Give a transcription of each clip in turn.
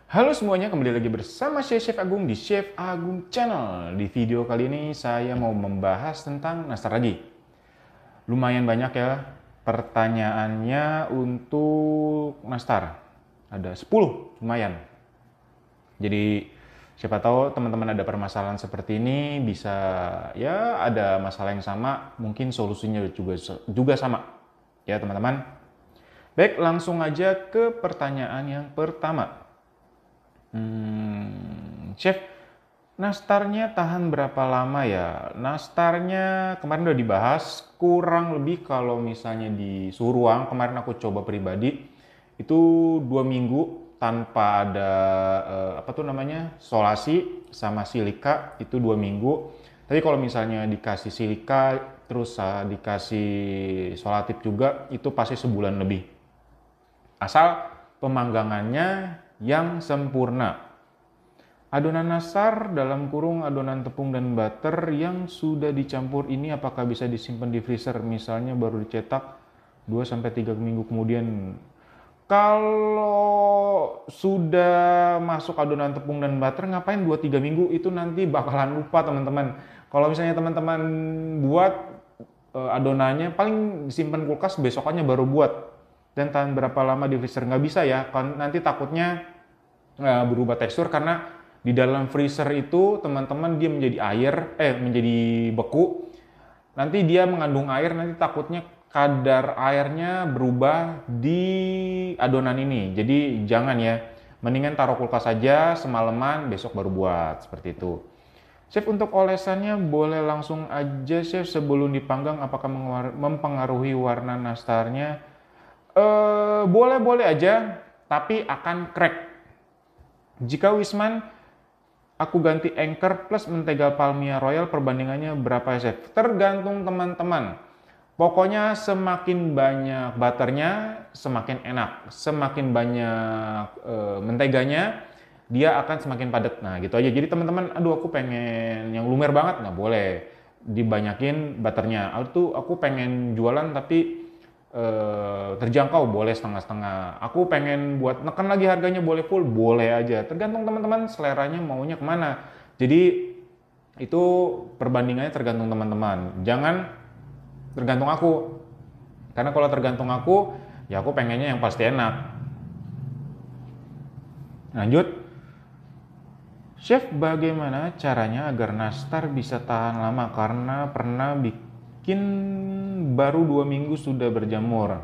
Halo semuanya, kembali lagi bersama saya Chef Agung di Chef Agung Channel. Di video kali ini saya mau membahas tentang nastar lagi. Lumayan banyak ya pertanyaannya untuk nastar. Ada 10, lumayan. Jadi siapa tahu teman-teman ada permasalahan seperti ini, bisa ya ada masalah yang sama, mungkin solusinya juga sama. Ya teman-teman. Baik, langsung aja ke pertanyaan yang pertama. Chef, nastarnya tahan berapa lama ya? Nastarnya kemarin udah dibahas, kurang lebih kalau misalnya di suhu ruang, kemarin aku coba pribadi, itu 2 minggu tanpa ada apa tuh namanya, solasi sama silika, itu 2 minggu. Tapi kalau misalnya dikasih silika, terus dikasih solatif juga, itu pasti sebulan lebih. Asal pemanggangannya yang sempurna. Adonan nastar dalam kurung adonan tepung dan butter yang sudah dicampur ini apakah bisa disimpan di freezer, misalnya baru dicetak 2-3 minggu kemudian. Kalau sudah masuk adonan tepung dan butter, ngapain 2-3 minggu, itu nanti bakalan lupa teman-teman. Kalau misalnya teman-teman buat adonannya, paling disimpan kulkas, besokannya baru buat. Dan tahan berapa lama di freezer, nggak bisa ya, kan nanti takutnya berubah tekstur, karena di dalam freezer itu teman-teman dia menjadi menjadi beku. Nanti dia mengandung air, nanti takutnya kadar airnya berubah di adonan ini. Jadi jangan ya, mendingan taruh kulkas saja semalaman, besok baru buat, seperti itu. Chef, untuk olesannya boleh langsung aja Chef sebelum dipanggang, apakah mempengaruhi warna nastarnya? Boleh-boleh aja, tapi akan crack. Jika Wisman aku ganti Anchor plus mentega Palmia Royal, perbandingannya berapa ya Chef? Tergantung teman-teman. Pokoknya semakin banyak butternya semakin enak, semakin banyak menteganya dia akan semakin padat. Nah gitu aja. Jadi teman-teman, aduh aku pengen yang lumer banget, nggak boleh dibanyakin butternya. Aku pengen jualan tapi terjangkau, boleh setengah-setengah. Aku pengen buat neken lagi harganya, boleh full, boleh aja. Tergantung teman-teman seleranya maunya kemana. Jadi itu perbandingannya tergantung teman-teman. Jangan tergantung aku. Karena kalau tergantung aku, ya aku pengennya yang pasti enak. Lanjut. Chef, bagaimana caranya agar nastar bisa tahan lama? Karena pernah bikin baru 2 minggu sudah berjamur.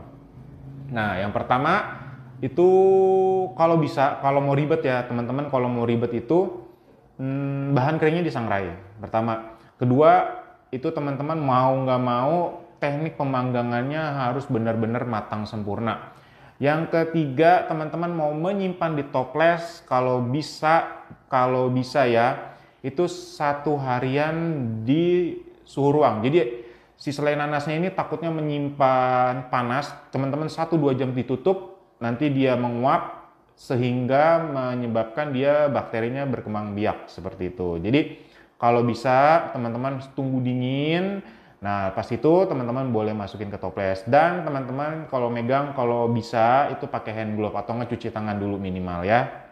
Nah, yang pertama itu kalau bisa, kalau mau ribet ya teman-teman, kalau mau ribet itu bahan keringnya disangrai. Pertama, kedua itu teman-teman mau nggak mau teknik pemanggangannya harus benar-benar matang sempurna. Yang ketiga, teman-teman mau menyimpan di toples, kalau bisa ya itu 1 harian di suhu ruang. Jadi si selai nanasnya ini takutnya menyimpan panas, teman-teman 1-2 jam ditutup, nanti dia menguap sehingga menyebabkan dia bakterinya berkembang biak seperti itu. Jadi kalau bisa teman-teman tunggu dingin. Nah pas itu teman-teman boleh masukin ke toples, dan teman-teman kalau megang, kalau bisa itu pakai hand glove atau nggak cuci tangan dulu minimal ya.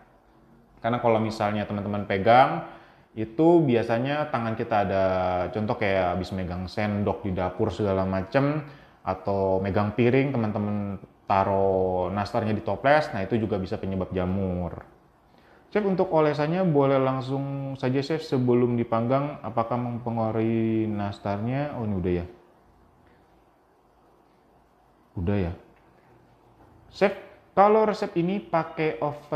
Karena kalau misalnya teman-teman pegang, itu biasanya tangan kita ada contoh kayak habis megang sendok di dapur segala macem, atau megang piring, teman-teman taruh nastarnya di toples, nah itu juga bisa penyebab jamur. Chef, untuk olesannya boleh langsung saja Chef sebelum dipanggang, apakah mempengaruhi nastarnya? Oh ini udah ya. Udah ya. Chef, kalau resep ini pakai oven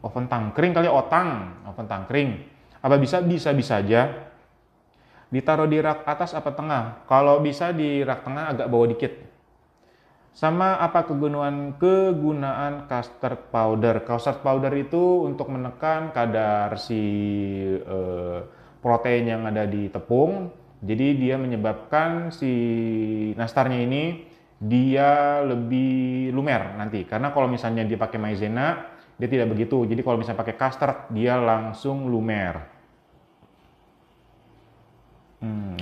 tangkring kali, oven tangkring. Apa bisa? Bisa aja. Ditaruh di rak atas apa tengah? Kalau bisa di rak tengah, agak bawah dikit. Sama apa kegunaan custard powder? Custard powder itu untuk menekan kadar si protein yang ada di tepung. Jadi dia menyebabkan si nastarnya ini dia lebih lumer nanti. Karena kalau misalnya dia pakai maizena, dia tidak begitu. Jadi kalau misalnya pakai custard, dia langsung lumer.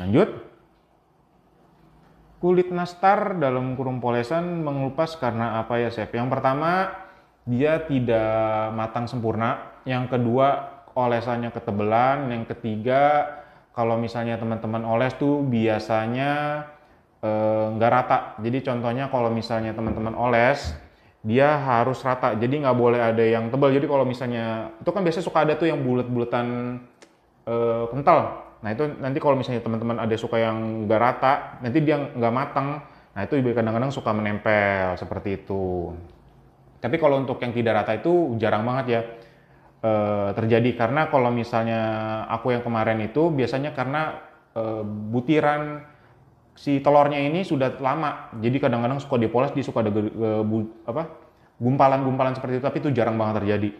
Lanjut. Kulit nastar dalam kurung polesan mengelupas karena apa ya, Chef? Yang pertama, dia tidak matang sempurna. Yang kedua, olesannya ketebelan. Yang ketiga, kalau misalnya teman-teman oles tuh biasanya nggak rata. Jadi contohnya kalau misalnya teman-teman oles, dia harus rata. Jadi nggak boleh ada yang tebal. Jadi kalau misalnya, itu kan biasanya suka ada tuh yang bulat-bulatan kental. Nah itu nanti kalau misalnya teman-teman ada suka yang nggak rata, nanti dia nggak matang. Nah itu juga kadang-kadang suka menempel seperti itu. Tapi kalau untuk yang tidak rata itu jarang banget ya terjadi, karena kalau misalnya aku yang kemarin itu biasanya karena butiran si telurnya ini sudah lama, jadi kadang-kadang suka dipoles, dia suka ada gumpalan-gumpalan seperti itu, tapi itu jarang banget terjadi.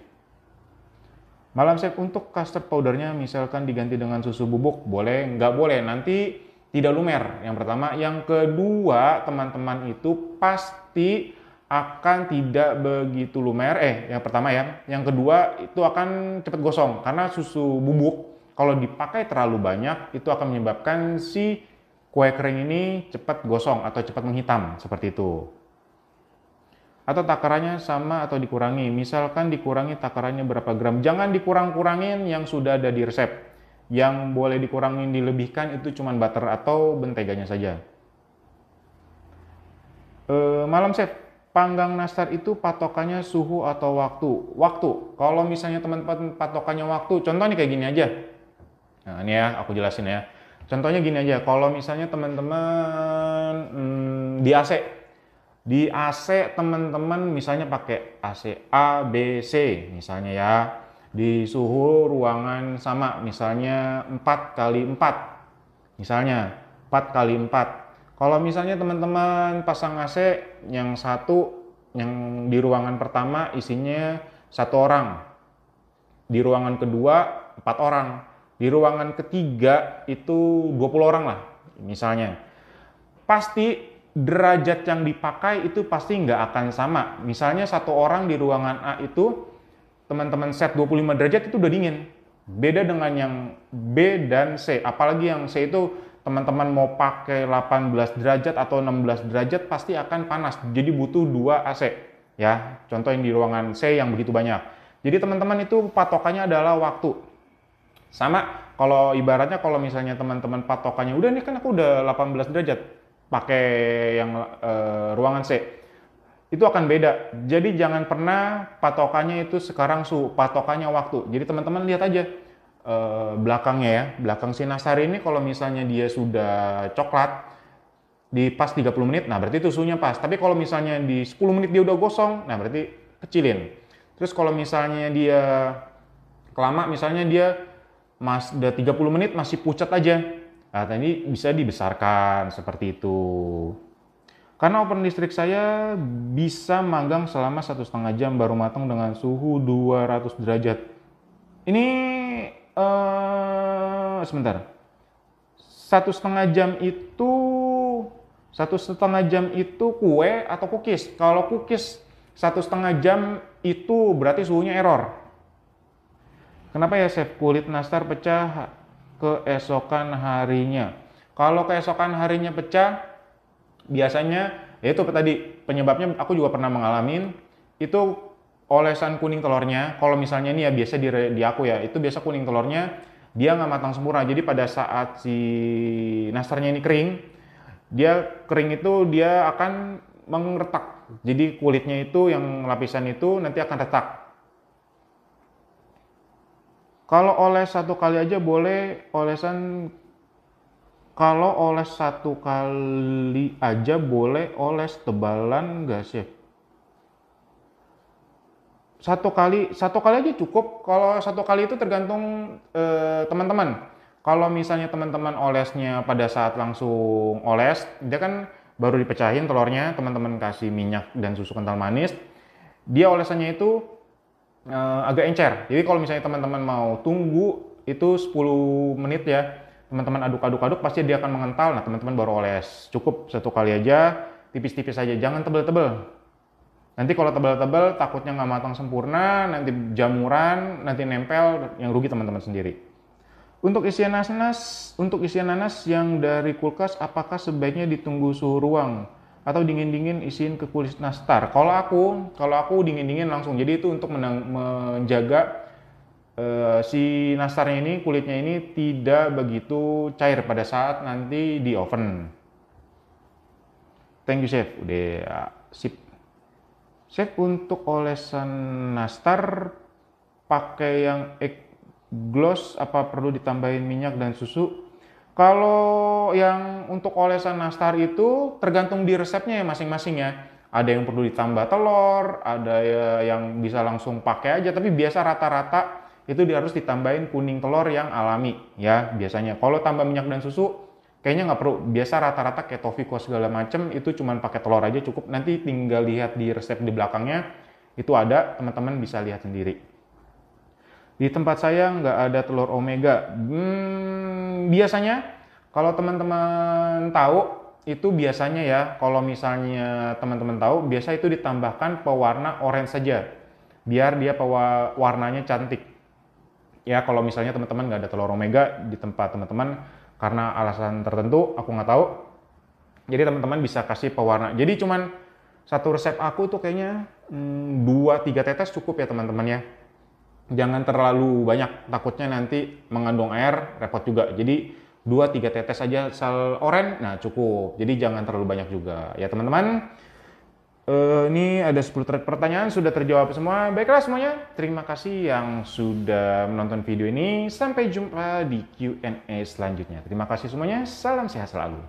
Malam Chef, untuk custard powdernya misalkan diganti dengan susu bubuk, boleh? Nggak boleh, nanti tidak lumer. Yang pertama. Yang kedua, teman-teman itu pasti akan tidak begitu lumer. Yang pertama ya. Yang kedua, itu akan cepat gosong. Karena susu bubuk, kalau dipakai terlalu banyak, itu akan menyebabkan si kue kering ini cepat gosong atau cepat menghitam, seperti itu. Atau takarannya sama atau dikurangi. Misalkan dikurangi takarannya berapa gram. Jangan dikurang-kurangin yang sudah ada di resep. Yang boleh dikurangin, dilebihkan itu cuma butter atau menteganya saja. Malam Chef, panggang nastar itu patokannya suhu atau waktu? Waktu. Kalau misalnya teman-teman patokannya waktu, contoh nih kayak gini aja. Nah ini ya, aku jelasin ya. Contohnya gini aja, kalau misalnya teman-teman di AC, teman-teman misalnya pakai AC A, B, C misalnya ya, di suhu ruangan sama, misalnya 4x4, misalnya 4x4. Kalau misalnya teman-teman pasang AC yang satu, yang di ruangan pertama isinya 1 orang, di ruangan kedua 4 orang, di ruangan ketiga itu 20 orang lah misalnya. Pasti derajat yang dipakai itu pasti nggak akan sama. Misalnya 1 orang di ruangan A itu teman-teman set 25 derajat itu udah dingin. Beda dengan yang B dan C. Apalagi yang C itu teman-teman mau pakai 18 derajat atau 16 derajat pasti akan panas. Jadi butuh 2 AC. Ya, contoh yang di ruangan C yang begitu banyak. Jadi teman-teman itu patokannya adalah waktu. Sama kalau ibaratnya kalau misalnya teman-teman patokannya udah nih kan aku udah 18 derajat pakai yang ruangan C, itu akan beda. Jadi jangan pernah patokannya itu sekarang suhu, patokannya waktu. Jadi teman-teman lihat aja belakangnya ya, belakang si nastar ini kalau misalnya dia sudah coklat di pas 30 menit, nah berarti itu suhunya pas. Tapi kalau misalnya di 10 menit dia udah gosong, nah berarti kecilin. Terus kalau misalnya dia kelama, misalnya dia udah 30 menit masih pucat aja, nah tadi bisa dibesarkan seperti itu. Karena oven listrik saya bisa manggang selama 1,5 jam baru matang dengan suhu 200 derajat. Ini sebentar. 1,5 jam itu kue atau cookies? Kalau cookies 1,5 jam itu berarti suhunya error. Kenapa ya Chef kulit nastar pecah keesokan harinya? Kalau keesokan harinya pecah, biasanya ya itu tadi penyebabnya, aku juga pernah mengalami itu olesan kuning telurnya. Kalau misalnya ini ya biasa di aku ya, itu biasa kuning telurnya dia nggak matang sempurna. Jadi pada saat si nastarnya ini kering, dia akan mengretak. Jadi kulitnya itu yang lapisan itu nanti akan retak. Kalau oles 1 kali aja boleh olesan. Kalau oles 1 kali aja boleh oles tebalan nggak sih? 1 kali aja cukup. Kalau 1 kali itu tergantung teman-teman. Kalau misalnya teman-teman olesnya pada saat langsung oles, dia kan baru dipecahin telurnya, teman-teman kasih minyak dan susu kental manis, dia olesannya itu agak encer. Jadi kalau misalnya teman-teman mau tunggu itu 10 menit ya, teman-teman aduk-aduk pasti dia akan mengental. Nah teman-teman baru oles. Cukup 1 kali aja, tipis-tipis aja, jangan tebel-tebel. Nanti kalau tebel-tebel takutnya nggak matang sempurna, nanti jamuran, nanti nempel, yang rugi teman-teman sendiri. Untuk isian nanas yang dari kulkas, apakah sebaiknya ditunggu suhu ruang atau dingin-dingin isiin ke kulit nastar? Kalau aku dingin-dingin langsung. Jadi itu untuk menjaga si nastarnya ini, kulitnya ini tidak begitu cair pada saat nanti di oven. Thank you chef, udah sip. Chef, untuk olesan nastar pakai yang egg gloss apa perlu ditambahin minyak dan susu? Kalau yang untuk olesan nastar itu tergantung di resepnya ya masing-masing ya. Ada yang perlu ditambah telur, ada yang bisa langsung pakai aja, tapi biasa rata-rata itu harus ditambahin kuning telur yang alami ya biasanya. Kalau tambah minyak dan susu kayaknya nggak perlu. Biasa rata-rata kayak Tofiko segala macem itu cuman pakai telur aja cukup. Nanti tinggal lihat di resep di belakangnya itu ada, teman-teman bisa lihat sendiri. Di tempat saya nggak ada telur omega. Biasanya kalau teman-teman tahu itu biasanya ya, kalau misalnya teman-teman tahu, biasa itu ditambahkan pewarna orange saja, biar dia warnanya cantik. Ya kalau misalnya teman-teman nggak ada telur omega di tempat teman-teman karena alasan tertentu, aku nggak tahu. Jadi teman-teman bisa kasih pewarna. Jadi cuman satu resep aku tuh kayaknya 2-3 tetes cukup ya teman-teman ya. Jangan terlalu banyak, takutnya nanti mengandung air, repot juga. Jadi 2-3 tetes aja sal oren, nah cukup. Jadi jangan terlalu banyak juga. Ya teman-teman, ini ada 10 pertanyaan, sudah terjawab semua. Baiklah semuanya, terima kasih yang sudah menonton video ini. Sampai jumpa di Q&A selanjutnya. Terima kasih semuanya, salam sehat selalu.